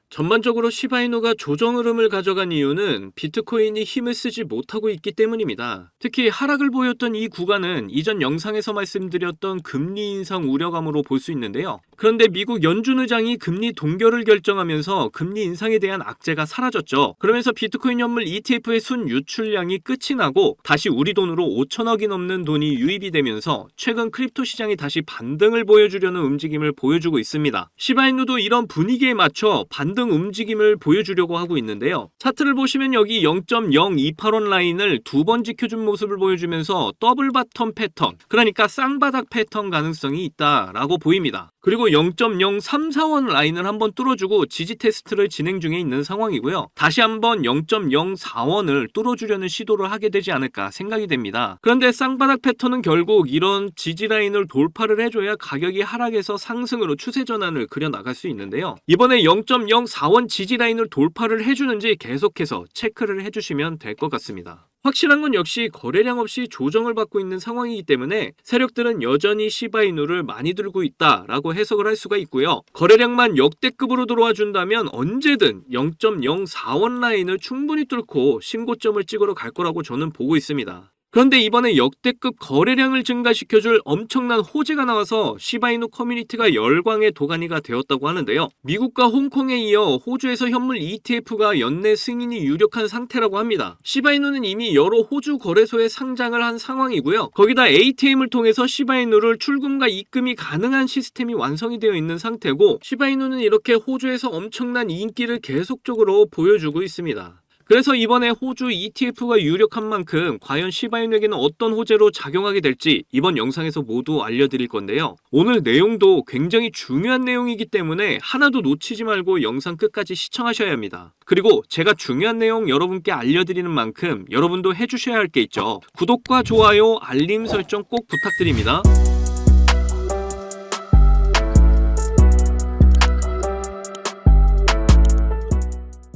전반적으로 시바이누가 조정 흐름을 가져간 이유는 비트코인이 힘을 쓰지 못하고 있기 때문입니다. 특히 하락을 보였던 이 구간은 이전 영상에서 말씀드렸던 금리 인상 우려감으로 볼 수 있는데요. 그런데 미국 연준 의장이 금리 동결을 결정하면서 금리 인상에 대한 악재가 사라졌죠. 그러면서 비트코인 현물 ETF의 순 유출량이 끝이 나고 다시 우리 돈으로 5천억이 넘는 돈이 유입이 되면서 최근 크립토 시장이 다시 반등을 보여주려는 움직임을 보여주고 있습니다. 시바이누도 이런 분위기에 맞춰 반등 움직임을 보여주려고 하고 있는데요. 차트를 보시면 여기 0.028원 라인을 두 번 지켜준 모습을 보여주면서 더블 바텀 패턴, 그러니까 쌍바닥 패턴 가능성이 있다라고 보입니다. 그리고 0.034원 라인을 한번 뚫어주고 지지 테스트를 진행 중에 있는 상황이고요. 다시 한번 0.04원을 뚫어주려는 시도를 하게 되지 않을까 생각이 됩니다. 그런데 쌍바닥 패턴은 결국 이런 지지 라인을 돌파를 해줘야 가격이 하락해서 상승으로 추세 전환을 그려나갈 수 있는데요. 이번에 0.04원 지지 라인을 돌파를 해주는지 계속해서 체크를 해주시면 될 것 같습니다. 확실한 건 역시 거래량 없이 조정을 받고 있는 상황이기 때문에 세력들은 여전히 시바이누를 많이 들고 있다라고 해석을 할 수가 있고요. 거래량만 역대급으로 들어와 준다면 언제든 0.04원 라인을 충분히 뚫고 신고점을 찍으러 갈 거라고 저는 보고 있습니다. 그런데 이번에 역대급 거래량을 증가시켜줄 엄청난 호재가 나와서 시바이누 커뮤니티가 열광의 도가니가 되었다고 하는데요. 미국과 홍콩에 이어 호주에서 현물 ETF가 연내 승인이 유력한 상태라고 합니다. 시바이누는 이미 여러 호주 거래소에 상장을 한 상황이고요. 거기다 ATM을 통해서 시바이누를 출금과 입금이 가능한 시스템이 완성이 되어 있는 상태고, 시바이누는 이렇게 호주에서 엄청난 인기를 계속적으로 보여주고 있습니다. 그래서 이번에 호주 ETF가 유력한 만큼 과연 시바이누에게는 어떤 호재로 작용하게 될지 이번 영상에서 모두 알려드릴 건데요. 오늘 내용도 굉장히 중요한 내용이기 때문에 하나도 놓치지 말고 영상 끝까지 시청하셔야 합니다. 그리고 제가 중요한 내용 여러분께 알려드리는 만큼 여러분도 해주셔야 할 게 있죠. 구독과 좋아요, 알림 설정 꼭 부탁드립니다.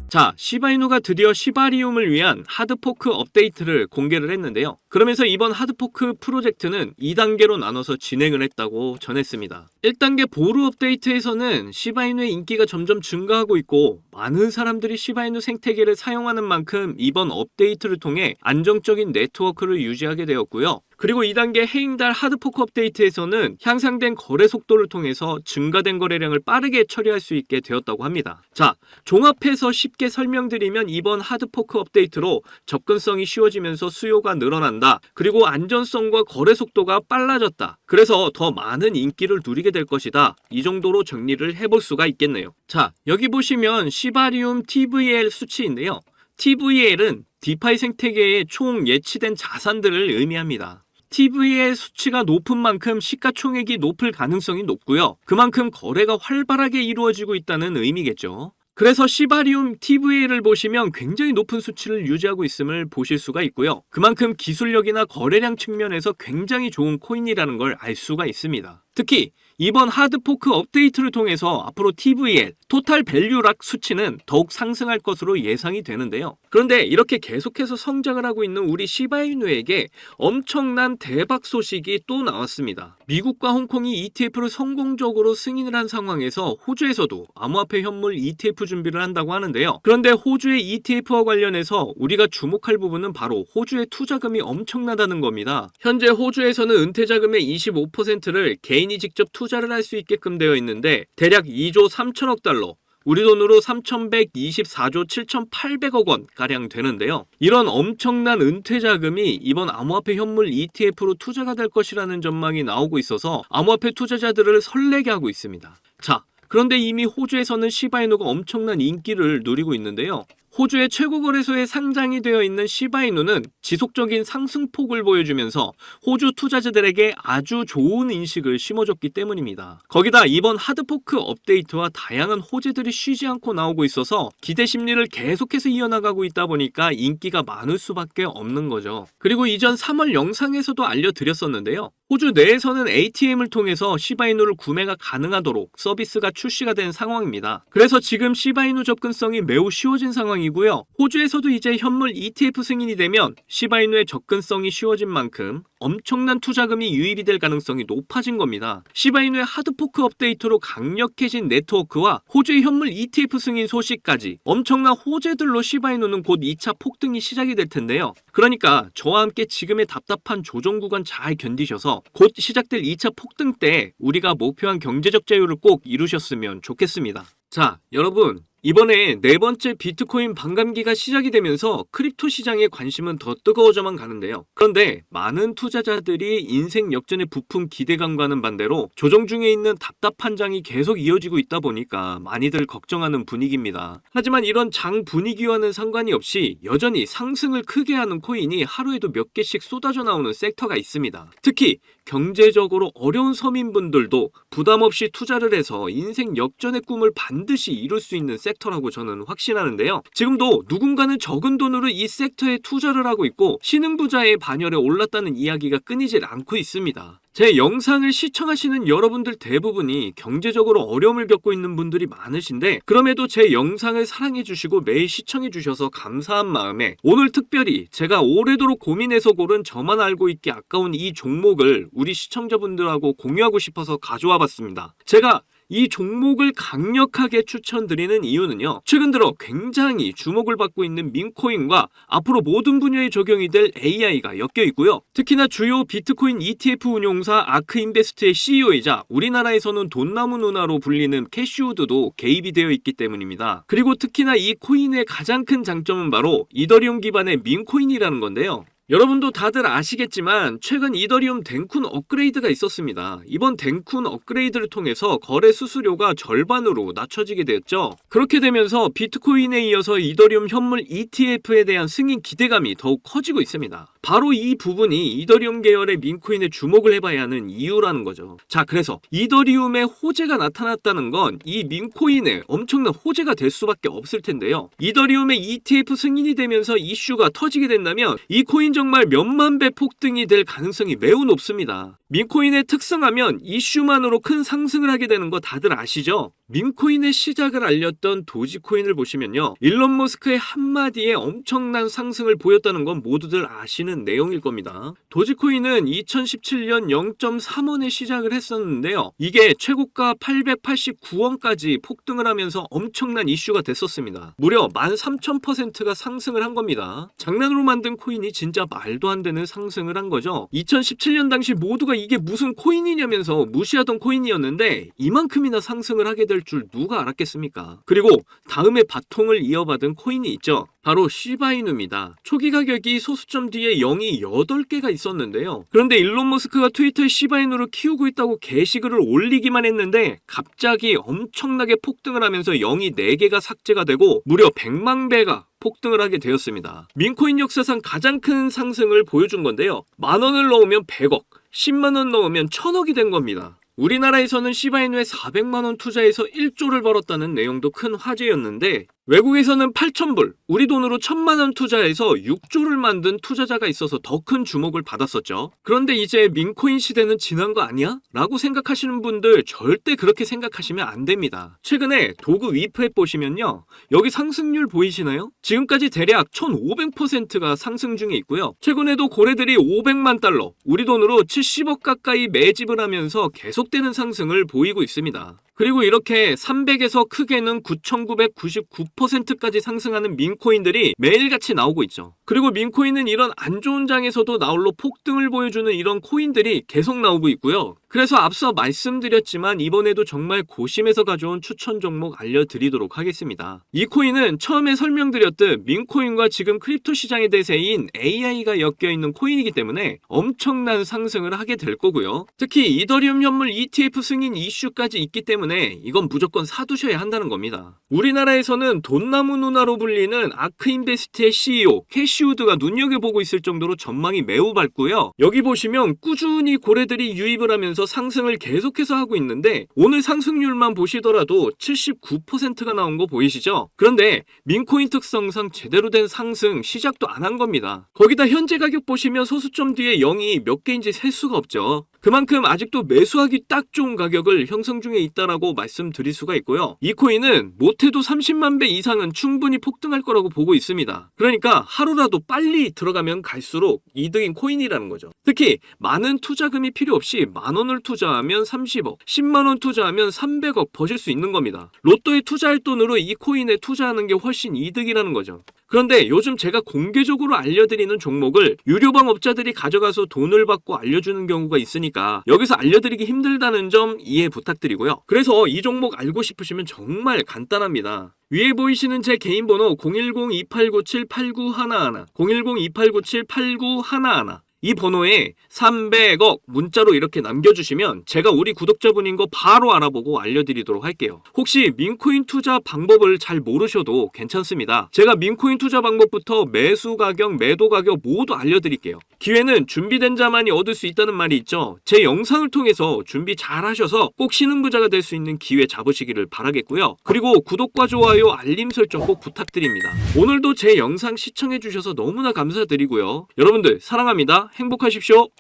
자, 시바이누가 드디어 시바리움을 위한 하드포크 업데이트를 공개를 했는데요. 그러면서 이번 하드포크 프로젝트는 2단계로 나눠서 진행을 했다고 전했습니다. 1단계 보루 업데이트에서는 시바이누의 인기가 점점 증가하고 있고 많은 사람들이 시바이누 생태계를 사용하는 만큼 이번 업데이트를 통해 안정적인 네트워크를 유지하게 되었고요. 그리고 2단계 해잉달 하드포크 업데이트에서는 향상된 거래 속도를 통해서 증가된 거래량을 빠르게 처리할 수 있게 되었다고 합니다. 자, 종합해서 쉽게 설명드리면 이번 하드포크 업데이트로 접근성이 쉬워지면서 수요가 늘어난다. 그리고 안전성과 거래 속도가 빨라졌다. 그래서 더 많은 인기를 누리게 될 것이다. 이 정도로 정리를 해볼 수가 있겠네요. 자, 여기 보시면 시바리움 TVL 수치인데요. TVL은 디파이 생태계의 총 예치된 자산들을 의미합니다. TVL 수치가 높은 만큼 시가총액이 높을 가능성이 높고요. 그만큼 거래가 활발하게 이루어지고 있다는 의미겠죠. 그래서 시바리움 TVL을 보시면 굉장히 높은 수치를 유지하고 있음을 보실 수가 있고요. 그만큼 기술력이나 거래량 측면에서 굉장히 좋은 코인이라는 걸 알 수가 있습니다. 특히 이번 하드포크 업데이트를 통해서 앞으로 TVL, 토탈 밸류락 수치는 더욱 상승할 것으로 예상이 되는데요. 그런데 이렇게 계속해서 성장을 하고 있는 우리 시바이누에게 엄청난 대박 소식이 또 나왔습니다. 미국과 홍콩이 ETF를 성공적으로 승인을 한 상황에서 호주에서도 암호화폐 현물 ETF 준비를 한다고 하는데요. 그런데 호주의 ETF와 관련해서 우리가 주목할 부분은 바로 호주의 투자금이 엄청나다는 겁니다. 현재 호주에서는 은퇴자금의 25%를 개인이 직접 투자를 할 수 있게끔 되어 있는데 대략 2조 3천억 달러, 우리 돈으로 3,124조 7,800억 원 가량 되는데요. 이런 엄청난 은퇴 자금이 이번 암호화폐 현물 ETF로 투자가 될 것이라는 전망이 나오고 있어서 암호화폐 투자자들을 설레게 하고 있습니다. 자, 그런데 이미 호주에서는 시바이누가 엄청난 인기를 누리고 있는데요. 호주의 최고 거래소에 상장이 되어 있는 시바이누는 지속적인 상승폭을 보여주면서 호주 투자자들에게 아주 좋은 인식을 심어줬기 때문입니다. 거기다 이번 하드포크 업데이트와 다양한 호재들이 쉬지 않고 나오고 있어서 기대 심리를 계속해서 이어나가고 있다 보니까 인기가 많을 수밖에 없는 거죠. 그리고 이전 3월 영상에서도 알려드렸었는데요. 호주 내에서는 ATM을 통해서 시바이누를 구매가 가능하도록 서비스가 출시가 된 상황입니다. 그래서 지금 시바이누 접근성이 매우 쉬워진 상황이고요. 호주에서도 이제 현물 ETF 승인이 되면 시바이누의 접근성이 쉬워진 만큼 엄청난 투자금이 유입이 될 가능성이 높아진 겁니다. 시바이누의 하드포크 업데이트로 강력해진 네트워크와 호주의 현물 ETF 승인 소식까지 엄청난 호재들로 시바이누는 곧 2차 폭등이 시작이 될 텐데요. 그러니까 저와 함께 지금의 답답한 조정 구간 잘 견디셔서 곧 시작될 2차 폭등 때 우리가 목표한 경제적 자유를 꼭 이루셨으면 좋겠습니다. 자, 여러분, 이번에 네 번째 비트코인 반감기가 시작이 되면서 크립토 시장의 관심은 더 뜨거워져만 가는데요. 그런데 많은 투자자들이 인생 역전의 부푼 기대감과는 반대로 조정 중에 있는 답답한 장이 계속 이어지고 있다 보니까 많이들 걱정하는 분위기입니다. 하지만 이런 장 분위기와는 상관이 없이 여전히 상승을 크게 하는 코인이 하루에도 몇 개씩 쏟아져 나오는 섹터가 있습니다. 특히 경제적으로 어려운 서민분들도 부담 없이 투자를 해서 인생 역전의 꿈을 반드시 이룰 수 있는 섹터라고 저는 확신하는데요. 지금도 누군가는 적은 돈으로 이 섹터에 투자를 하고 있고 신흥부자의 반열에 올랐다는 이야기가 끊이질 않고 있습니다. 제 영상을 시청하시는 여러분들 대부분이 경제적으로 어려움을 겪고 있는 분들이 많으신데 그럼에도 제 영상을 사랑해주시고 매일 시청해주셔서 감사한 마음에 오늘 특별히 제가 오래도록 고민해서 고른 저만 알고 있기 아까운 이 종목을 우리 시청자분들하고 공유하고 싶어서 가져와 봤습니다. 제가 이 종목을 강력하게 추천드리는 이유는요. 최근 들어 굉장히 주목을 받고 있는 민코인과 앞으로 모든 분야에 적용이 될 AI가 엮여 있고요. 특히나 주요 비트코인 ETF 운용사 아크인베스트의 CEO이자 우리나라에서는 돈나무 누나로 불리는 캐시우드도 개입이 되어 있기 때문입니다. 그리고 특히나 이 코인의 가장 큰 장점은 바로 이더리움 기반의 민코인이라는 건데요. 여러분도 다들 아시겠지만 최근 이더리움 댕쿤 업그레이드가 있었습니다. 이번 댕쿤 업그레이드를 통해서 거래 수수료가 절반으로 낮춰지게 되었죠. 그렇게 되면서 비트코인에 이어서 이더리움 현물 ETF에 대한 승인 기대감이 더욱 커지고 있습니다. 바로 이 부분이 이더리움 계열의 민코인에 주목을 해봐야 하는 이유라는 거죠. 자, 그래서 이더리움의 호재가 나타났다는 건 이 민코인에 엄청난 호재가 될 수밖에 없을 텐데요. 이더리움의 ETF 승인이 되면서 이슈가 터지게 된다면 이 코인 정말 몇만 배 폭등이 될 가능성이 매우 높습니다. 민코인의 특성하면 이슈만으로 큰 상승을 하게 되는 거 다들 아시죠? 민코인의 시작을 알렸던 도지코인을 보시면요. 일론 머스크의 한마디에 엄청난 상승을 보였다는 건 모두들 아시는 내용일 겁니다. 도지코인은 2017년 0.3원에 시작을 했었는데요. 이게 최고가 889원까지 폭등을 하면서 엄청난 이슈가 됐었습니다. 무려 13,000%가 상승을 한 겁니다. 장난으로 만든 코인이 진짜 말도 안 되는 상승을 한 거죠. 2017년 당시 모두가 이게 무슨 코인이냐면서 무시하던 코인이었는데 이만큼이나 상승을 하게 될 줄 누가 알았겠습니까? 그리고 다음에 바통을 이어받은 코인이 있죠. 바로 시바이누입니다. 초기 가격이 소수점 뒤에 0이 8개가 있었는데요. 그런데 일론 머스크가 트위터에 시바이누를 키우고 있다고 게시글을 올리기만 했는데 갑자기 엄청나게 폭등을 하면서 0이 4개가 삭제가 되고 무려 100만 배가 폭등을 하게 되었습니다. 민코인 역사상 가장 큰 상승을 보여준 건데요. 10,000원을 넣으면 100억, 10만원 넣으면 1000억이 된 겁니다. 우리나라에서는 시바이누에 400만원 투자해서 1조를 벌었다는 내용도 큰 화제였는데 외국에서는 8,000불, 우리 돈으로 1,000만원 투자해서 6조를 만든 투자자가 있어서 더 큰 주목을 받았었죠. 그런데 이제 민코인 시대는 지난 거 아니야? 라고 생각하시는 분들 절대 그렇게 생각하시면 안 됩니다. 최근에 도구 위프앱 보시면요. 여기 상승률 보이시나요? 지금까지 대략 1,500%가 상승 중에 있고요. 최근에도 고래들이 500만 달러, 우리 돈으로 70억 가까이 매집을 하면서 계속되는 상승을 보이고 있습니다. 그리고 이렇게 300에서 크게는 9,999%까지 상승하는 민코인들이 매일같이 나오고 있죠. 그리고 민코인은 이런 안 좋은 장에서도 나홀로 폭등을 보여주는 이런 코인들이 계속 나오고 있고요. 그래서 앞서 말씀드렸지만 이번에도 정말 고심해서 가져온 추천 종목 알려드리도록 하겠습니다. 이 코인은 처음에 설명드렸듯 민코인과 지금 크립토 시장의 대세인 AI가 엮여있는 코인이기 때문에 엄청난 상승을 하게 될 거고요. 특히 이더리움 현물 ETF 승인 이슈까지 있기 때문에 이건 무조건 사두셔야 한다는 겁니다. 우리나라에서는 돈나무 누나로 불리는 아크인베스트의 CEO 캐시우드가 눈여겨보고 있을 정도로 전망이 매우 밝고요. 여기 보시면 꾸준히 고래들이 유입을 하면서 상승을 계속해서 하고 있는데 오늘 상승률만 보시더라도 79%가 나온 거 보이시죠? 그런데 민코인 특성상 제대로 된 상승 시작도 안 한 겁니다. 거기다 현재 가격 보시면 소수점 뒤에 0이 몇 개인지 셀 수가 없죠. 그만큼 아직도 매수하기 딱 좋은 가격을 형성 중에 있다라고 말씀드릴 수가 있고요. 이 코인은 못해도 30만 배 이상은 충분히 폭등할 거라고 보고 있습니다. 그러니까 하루라도 빨리 들어가면 갈수록 이득인 코인이라는 거죠. 특히 많은 투자금이 필요 없이 만 원을 투자하면 30억, 10만 원 투자하면 300억 버실 수 있는 겁니다. 로또에 투자할 돈으로 이 코인에 투자하는 게 훨씬 이득이라는 거죠. 그런데 요즘 제가 공개적으로 알려드리는 종목을 유료방 업자들이 가져가서 돈을 받고 알려주는 경우가 있으니까 여기서 알려드리기 힘들다는 점 이해 부탁드리고요. 그래서 이 종목 알고 싶으시면 정말 간단합니다. 위에 보이시는 제 개인 번호 010-2897-8911, 010-2897-8911, 이 번호에 300억 문자로 이렇게 남겨주시면 제가 우리 구독자분인 거 바로 알아보고 알려드리도록 할게요. 혹시 민코인 투자 방법을 잘 모르셔도 괜찮습니다. 제가 민코인 투자 방법부터 매수 가격, 매도 가격 모두 알려드릴게요. 기회는 준비된 자만이 얻을 수 있다는 말이 있죠. 제 영상을 통해서 준비 잘 하셔서 꼭 신흥부자가 될 수 있는 기회 잡으시기를 바라겠고요. 그리고 구독과 좋아요, 알림 설정 꼭 부탁드립니다. 오늘도 제 영상 시청해주셔서 너무나 감사드리고요. 여러분들 사랑합니다. 행복하십시오.